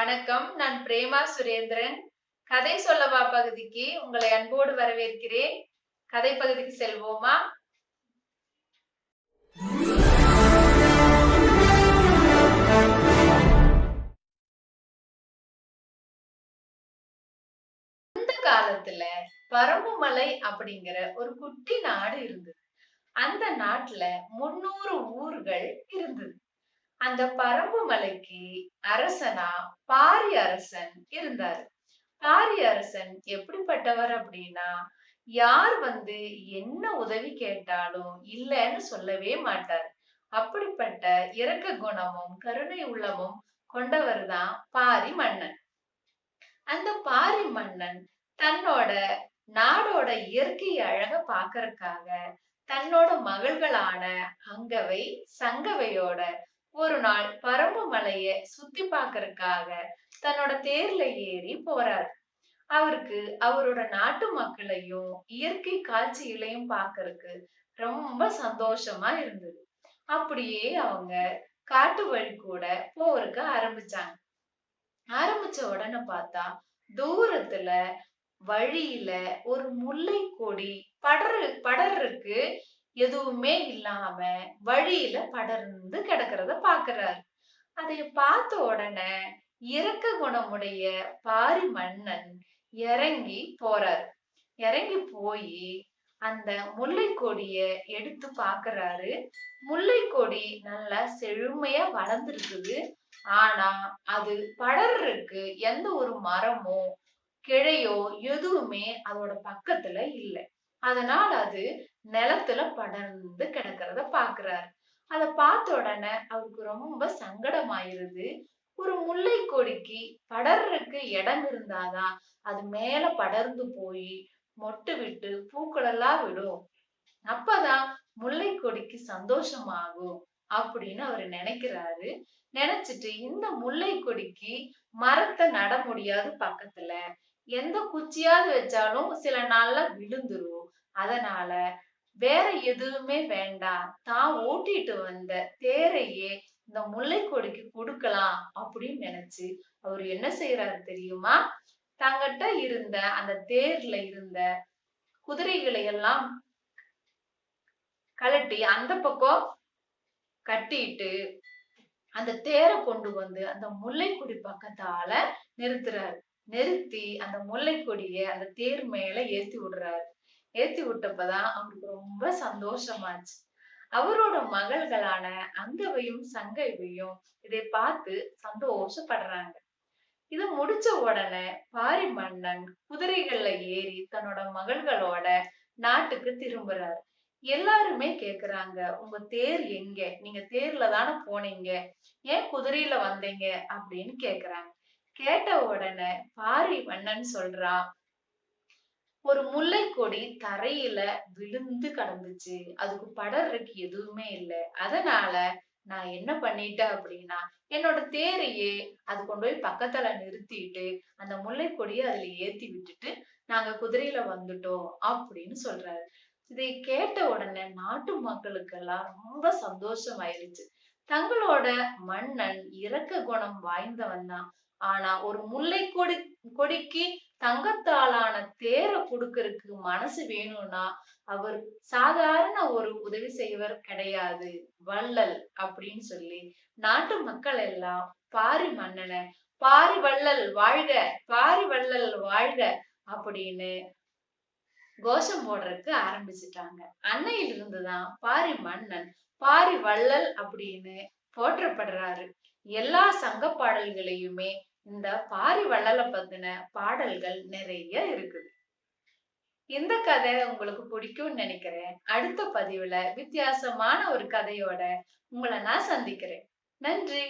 வணக்கம். நான் பிரேமா சுரேந்திரன். கதை சொல்லவா பகுதிக்கு உங்களை அன்போடு வரவேற்கிறேன். கதை பகுதிக்கு செல்வோமா? அந்த காலத்துல பரம்புமலை அப்படிங்கிற ஒரு குட்டி நாடு இருந்தது. அந்த நாட்டுல 300 ஊர்கள் இருந்தது. அந்த பரம்புமலைக்கு அரசனா பாரி அரசன் இருந்தாரு. பாரி அரசன் எப்படிப்பட்டவர் அப்படின்னா, யார் வந்து என்ன உதவி கேட்டாலும் இல்லைன்னு சொல்லவே மாட்டார். அப்படிப்பட்ட இரக்க குணமும் கருணை உள்ளமும் கொண்டவர் தான் பாரி மன்னன். அந்த பாரி மன்னன் தன்னோட நாடோட இயற்கை அழக பாக்கறதுக்காக தன்னோட மகள்களான அங்கவை சங்கவையோட ஒரு நாள் பரம்பு மலைய சுத்தி பாக்கறதுக்காக தன்னோட தேர்ல ஏறி போறாரு. அவருக்கு அவரோட நாட்டு மக்களையும் இயற்கை காட்சிகளையும் பாக்குறதுக்கு ரொம்ப சந்தோஷமா இருந்தது. அப்படியே அவங்க காட்டு வழி கூட போறதுக்கு ஆரம்பிச்சாங்க. ஆரம்பிச்ச உடனே பார்த்தா தூரத்துல வழியில ஒரு முல்லை கொடி படர்றதுக்கு எதுவுமே இல்லாம வழியில படர்ந்து கிடக்கிறத பாக்குறாரு. அதை பார்த்த உடனே இரக்க குணமுடைய பாரி மன்னன் இறங்கி போறாரு. இறங்கி போய் அந்த முல்லை கொடிய எடுத்து பாக்குறாரு. முல்லை கொடி நல்லா செழுமையா வளர்ந்துருக்குது. ஆனா அது படர்றதுக்கு எந்த ஒரு மரமோ கிளையோ எதுவுமே அதோட பக்கத்துல இல்ல. அதனால அது நிலத்துல படர்ந்து கிடக்கிறத பாக்குறாரு. அத பார்த்த உடனே அவருக்கு ரொம்ப சங்கடமாயிருது. ஒரு முல்லை கொடிக்கு படர்றதுக்கு இடம் இருந்தாதான் அது மேல படர்ந்து போய் மொட்டு விட்டு பூக்கள் எல்லாம் விடும். அப்பதான் முல்லை கொடிக்கு சந்தோஷமாகும் அப்படின்னு அவரு நினைக்கிறாரு. நினைச்சிட்டு இந்த முல்லை கொடிக்கு மரத்தை நட முடியாது பக்கத்துல. எந்த குச்சியாவது வச்சாலும் சில நாள்ல விழுந்துரும். அதனால வேற எதுவுமே வேண்டாம். தான் ஓட்டிட்டு வந்த தேரையே இந்த முல்லை கொடிக்கு கொடுக்கலாம் அப்படின்னு நினைச்சு அவரு என்ன செய்யறாரு தெரியுமா? தங்கிட்ட இருந்த அந்த தேர்ல இருந்த குதிரைகளை எல்லாம் கழட்டி அந்த பக்கம் கட்டிட்டு அந்த தேரை கொண்டு வந்து அந்த முல்லை கொடி பக்கத்தால நிறுத்துறாரு. நிறுத்தி அந்த முல்லை கொடிய அந்த தேர் மேல ஏத்தி விடுறாரு. ஏத்தி விட்டப்பதான் அவருக்கு ரொம்ப சந்தோஷமாச்சு. அவரோட மகள்களான அங்கவையும் சங்கைவையும் இதை பார்த்து சந்தோஷப்படுறாங்க. இது முடிச்ச உடனே பாரி மன்னன் குதிரைகள்ல ஏறி தன்னோட மகள்களோட நாட்டுக்கு திரும்புறாரு. எல்லாருமே கேக்குறாங்க, உங்க தேர் எங்க? நீங்க தேர்ல தானே போனீங்க, ஏன் குதிரையில வந்தீங்க அப்படின்னு கேக்குறாங்க. கேட்ட உடனே பாரி மன்னன் சொல்றான், ஒரு முல்லை கொடி தரையில விழுந்து கிடந்துச்சு. அதுக்கு படர்றதுக்கு எதுவுமே இல்லை. அதனால நான் என்ன பண்ணிட்டேன் அப்படின்னா, என்னோட தேரையே அது கொண்டு போய் பக்கத்துல நிறுத்திட்டு அந்த முல்லை கொடியை அதுல ஏத்தி விட்டுட்டு நாங்க குதிரையில வந்துட்டோம் அப்படின்னு சொல்றாரு. இதை கேட்ட உடனே நாட்டு மக்களுக்கெல்லாம் ரொம்ப சந்தோஷம் ஆயிருச்சு. தங்களோட மன்னன் இரக்க குணம் வாய்ந்தவன் தான். ஆனா ஒரு முல்லை கொடிக்கு தங்கத்தாலான தேரை குடுக்கறதுக்கு மனசு வேணும்னா அவர் சாதாரண ஒரு உதவி செய்வர் கிடையாது, வள்ளல் அப்படின்னு சொல்லி நாட்டு மக்கள் எல்லாம் பாரி மன்னனை பாரி வள்ளல் வாழ்க, பாரி வள்ளல் வாழ்க அப்படின்னு கோஷம் போடுறதுக்கு ஆரம்பிச்சுட்டாங்க. அன்னையில இருந்துதான் பாரி மன்னன் பாரி வள்ளல் அப்படின்னு போற்றப்படுறாரு. எல்லா சங்க பாடல்களையுமே இந்த பாரி வள்ளலை பத்தின பாடல்கள் நிறைய இருக்குது. இந்த கதை உங்களுக்கு பிடிக்கும்னு நினைக்கிறேன். அடுத்த பதிவுல வித்தியாசமான ஒரு கதையோட உங்களை நான் சந்திக்கிறேன். நன்றி.